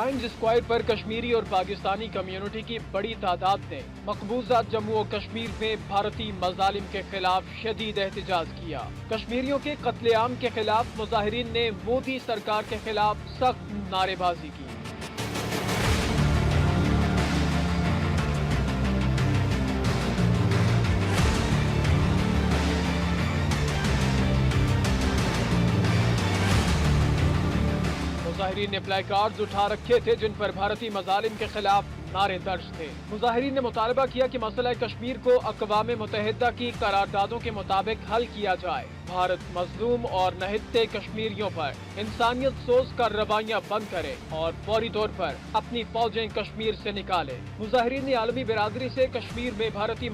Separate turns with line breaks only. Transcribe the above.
Times square पर कश्मीरी और Pakistani community की बड़ी तादाद ने मकबूजा जम्मू और कश्मीर में भारतीय मजालिम के खिलाफ शदीद एहतजाज किया। कश्मीरियों के कत्लेआम के खिलाफ मुजाहिरीन ने मोदी सरकार के खिलाफ सख्त नारेबाजी की। मुजाहिरीन ने प्ले कार्ड्स उठा रखे थे जिन पर भारतीय मजालिम के खिलाफ नारे दर्ज थे। मुजाहिरीन ने मुतालबा किया कि मसला कश्मीर को अक़वाम मुत्तहिदा की करारदादों के मुताबिक हल किया जाए। भारत मजलूम और नहित्ते कश्मीरियों पर इंसानियत सोच कर रवाइयां बंद करे और फौरी तौर पर अपनी फौजें कश्मीर से निकाले। मुजाहिरीन ने आलमी बिरादरी से कश्मीर में भारतीय